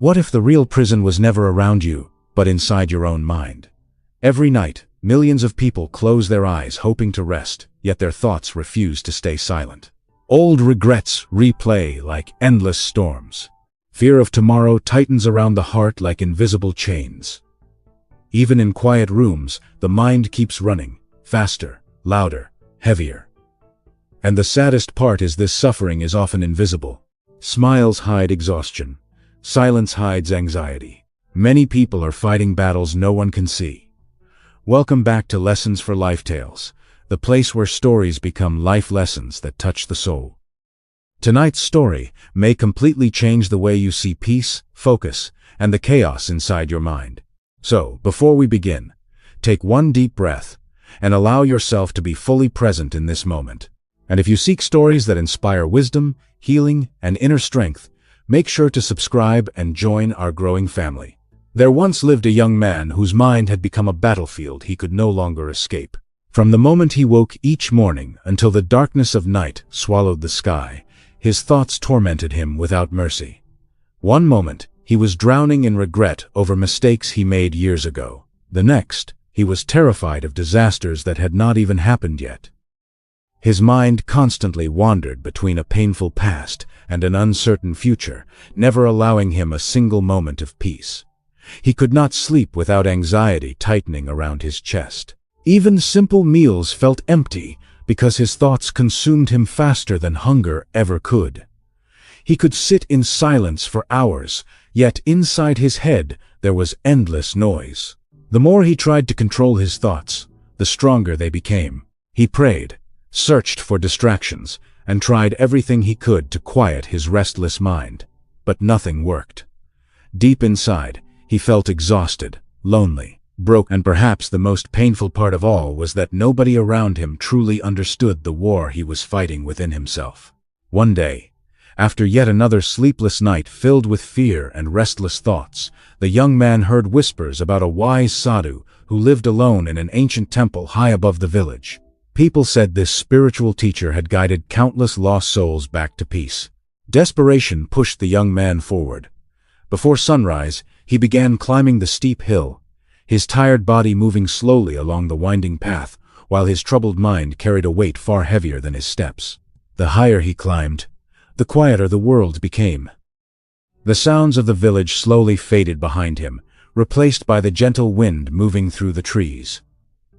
What if the real prison was never around you, but inside your own mind? Every night, millions of people close their eyes hoping to rest, yet their thoughts refuse to stay silent. Old regrets replay like endless storms. Fear of tomorrow tightens around the heart like invisible chains. Even in quiet rooms, the mind keeps running, faster, louder, heavier. And the saddest part is this suffering is often invisible. Smiles hide exhaustion. Silence hides anxiety. Many people are fighting battles no one can see. Welcome back to Lessons for Life Tales, the place where stories become life lessons that touch the soul. Tonight's story may completely change the way you see peace, focus, and the chaos inside your mind. So, before we begin, take one deep breath and allow yourself to be fully present in this moment. And if you seek stories that inspire wisdom, healing, and inner strength, make sure to subscribe and join our growing family. There once lived a young man whose mind had become a battlefield he could no longer escape. From the moment he woke each morning until the darkness of night swallowed the sky, his thoughts tormented him without mercy. One moment, he was drowning in regret over mistakes he made years ago. The next, he was terrified of disasters that had not even happened yet. His mind constantly wandered between a painful past and an uncertain future, never allowing him a single moment of peace. He could not sleep without anxiety tightening around his chest. Even simple meals felt empty because his thoughts consumed him faster than hunger ever could. He could sit in silence for hours, yet inside his head there was endless noise. The more he tried to control his thoughts, the stronger they became. He prayed, searched for distractions, and tried everything he could to quiet his restless mind. But nothing worked. Deep inside, he felt exhausted, lonely, broke, and perhaps the most painful part of all was that nobody around him truly understood the war he was fighting within himself. One day, after yet another sleepless night filled with fear and restless thoughts, the young man heard whispers about a wise sadhu who lived alone in an ancient temple high above the village. People said this spiritual teacher had guided countless lost souls back to peace. Desperation pushed the young man forward. Before sunrise, he began climbing the steep hill, his tired body moving slowly along the winding path, while his troubled mind carried a weight far heavier than his steps. The higher he climbed, the quieter the world became. The sounds of the village slowly faded behind him, replaced by the gentle wind moving through the trees.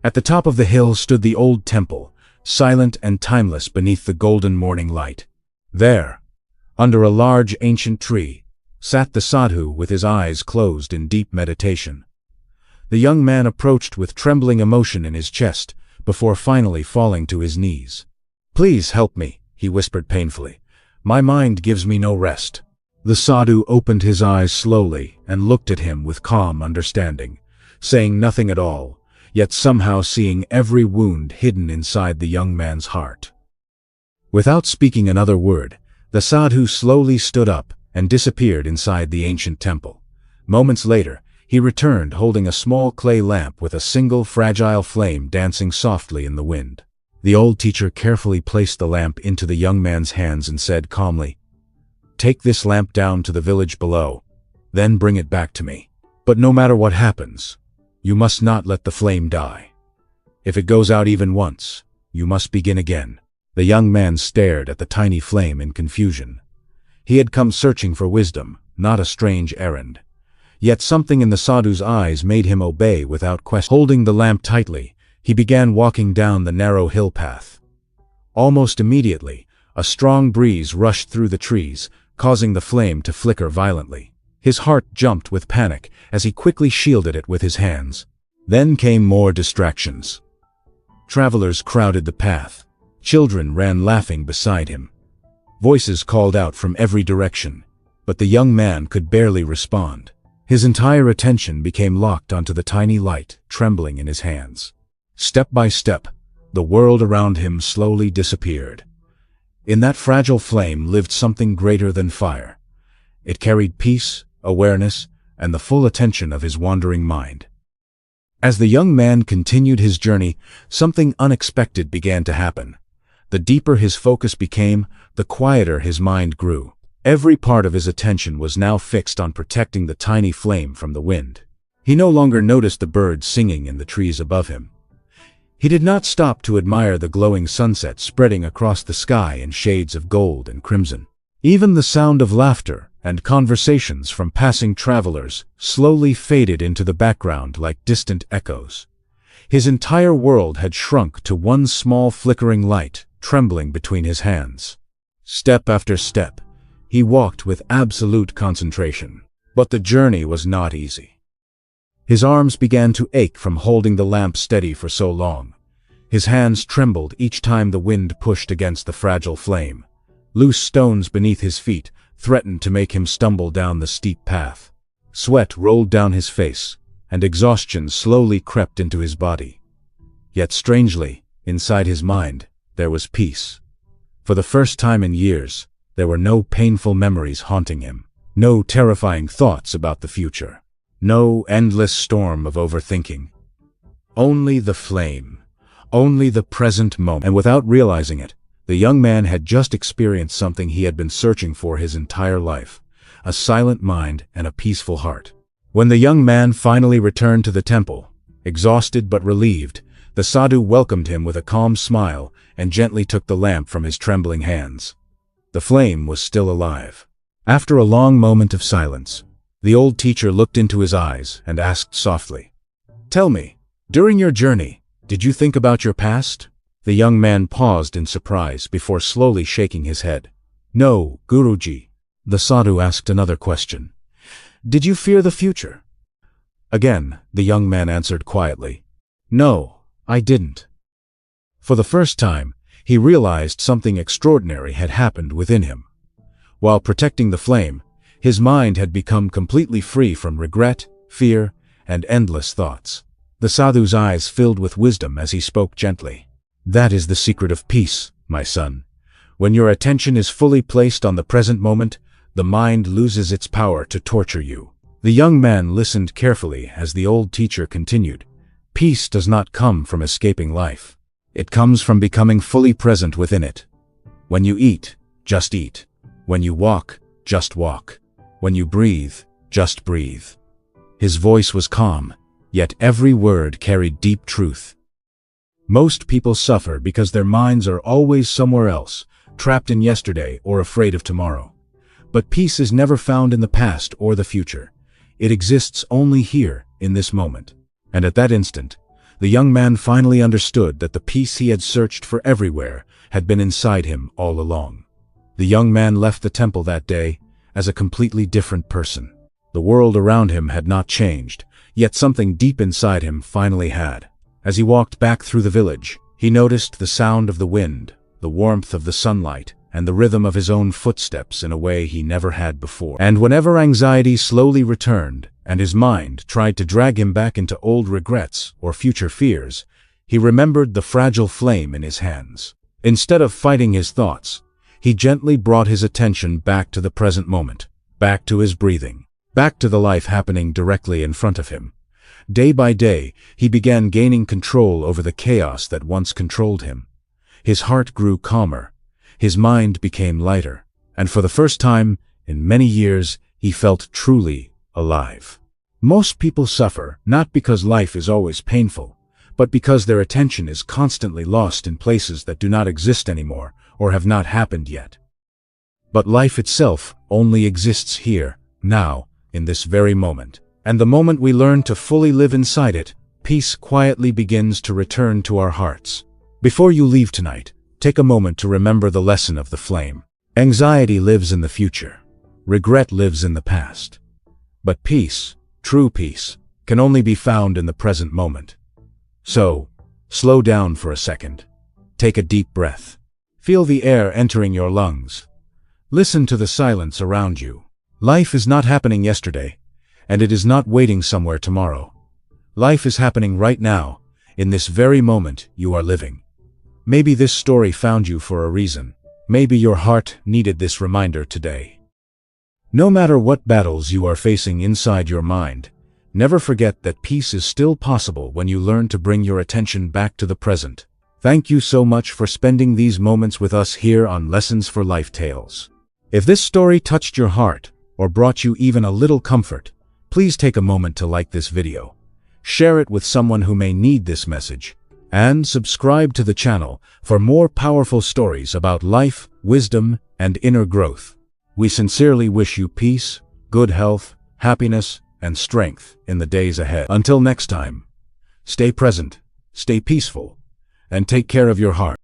At the top of the hill stood the old temple, silent and timeless beneath the golden morning light. There, under a large ancient tree, sat the sadhu with his eyes closed in deep meditation. The young man approached with trembling emotion in his chest, before finally falling to his knees. "Please help me," he whispered painfully. "My mind gives me no rest." The sadhu opened his eyes slowly and looked at him with calm understanding, saying nothing at all, yet somehow seeing every wound hidden inside the young man's heart. Without speaking another word, the sadhu slowly stood up and disappeared inside the ancient temple. Moments later, he returned holding a small clay lamp with a single fragile flame dancing softly in the wind. The old teacher carefully placed the lamp into the young man's hands and said calmly, "Take this lamp down to the village below, then bring it back to me. But no matter what happens, you must not let the flame die. If it goes out even once, you must begin again." The young man stared at the tiny flame in confusion. He had come searching for wisdom, not a strange errand. Yet something in the sadhu's eyes made him obey without question. Holding the lamp tightly, he began walking down the narrow hill path. Almost immediately, a strong breeze rushed through the trees, causing the flame to flicker violently. His heart jumped with panic as he quickly shielded it with his hands. Then came more distractions. Travelers crowded the path. Children ran laughing beside him. Voices called out from every direction, but the young man could barely respond. His entire attention became locked onto the tiny light trembling in his hands. Step by step, the world around him slowly disappeared. In that fragile flame lived something greater than fire. It carried peace, awareness, and the full attention of his wandering mind. As the young man continued his journey, something unexpected began to happen. The deeper his focus became, the quieter his mind grew. Every part of his attention was now fixed on protecting the tiny flame from the wind. He no longer noticed the birds singing in the trees above him. He did not stop to admire the glowing sunset spreading across the sky in shades of gold and crimson. Even the sound of laughter and conversations from passing travelers slowly faded into the background like distant echoes. His entire world had shrunk to one small flickering light trembling between his hands. Step after step, he walked with absolute concentration. But the journey was not easy. His arms began to ache from holding the lamp steady for so long. His hands trembled each time the wind pushed against the fragile flame. Loose stones beneath his feet threatened to make him stumble down the steep path. Sweat rolled down his face, and exhaustion slowly crept into his body. Yet strangely, inside his mind, there was peace. For the first time in years, there were no painful memories haunting him, no terrifying thoughts about the future, no endless storm of overthinking. Only the flame, only the present moment. And without realizing it, the young man had just experienced something he had been searching for his entire life, a silent mind and a peaceful heart. When the young man finally returned to the temple, exhausted but relieved, the sadhu welcomed him with a calm smile and gently took the lamp from his trembling hands. The flame was still alive. After a long moment of silence, the old teacher looked into his eyes and asked softly, "Tell me, during your journey, did you think about your past?" The young man paused in surprise before slowly shaking his head. "No, Guruji." The sadhu asked another question. "Did you fear the future?" Again, the young man answered quietly, "No, I didn't." For the first time, he realized something extraordinary had happened within him. While protecting the flame, his mind had become completely free from regret, fear, and endless thoughts. The sadhu's eyes filled with wisdom as he spoke gently. "That is the secret of peace, my son. When your attention is fully placed on the present moment, the mind loses its power to torture you." The young man listened carefully as the old teacher continued. "Peace does not come from escaping life. It comes from becoming fully present within it. When you eat, just eat. When you walk, just walk. When you breathe, just breathe." His voice was calm, yet every word carried deep truth. Most people suffer because their minds are always somewhere else, trapped in yesterday or afraid of tomorrow. But peace is never found in the past or the future. It exists only here, in this moment. And at that instant, the young man finally understood that the peace he had searched for everywhere had been inside him all along. The young man left the temple that day as a completely different person. The world around him had not changed, yet something deep inside him finally had. As he walked back through the village, he noticed the sound of the wind, the warmth of the sunlight, and the rhythm of his own footsteps in a way he never had before. And whenever anxiety slowly returned, and his mind tried to drag him back into old regrets or future fears, he remembered the fragile flame in his hands. Instead of fighting his thoughts, he gently brought his attention back to the present moment, back to his breathing, back to the life happening directly in front of him. Day by day, he began gaining control over the chaos that once controlled him. His heart grew calmer, his mind became lighter, and for the first time in many years, he felt truly alive. Most people suffer not because life is always painful, but because their attention is constantly lost in places that do not exist anymore or have not happened yet. But life itself only exists here, now, in this very moment. And the moment we learn to fully live inside it, peace quietly begins to return to our hearts. Before you leave tonight, take a moment to remember the lesson of the flame. Anxiety lives in the future. Regret lives in the past. But peace, true peace, can only be found in the present moment. So, slow down for a second. Take a deep breath. Feel the air entering your lungs. Listen to the silence around you. Life is not happening yesterday, and it is not waiting somewhere tomorrow. Life is happening right now, in this very moment you are living. Maybe this story found you for a reason. Maybe your heart needed this reminder today. No matter what battles you are facing inside your mind, never forget that peace is still possible when you learn to bring your attention back to the present. Thank you so much for spending these moments with us here on Lessons for Life Tales. If this story touched your heart or brought you even a little comfort, please take a moment to like this video, share it with someone who may need this message, and subscribe to the channel for more powerful stories about life, wisdom, and inner growth. We sincerely wish you peace, good health, happiness, and strength in the days ahead. Until next time, stay present, stay peaceful, and take care of your heart.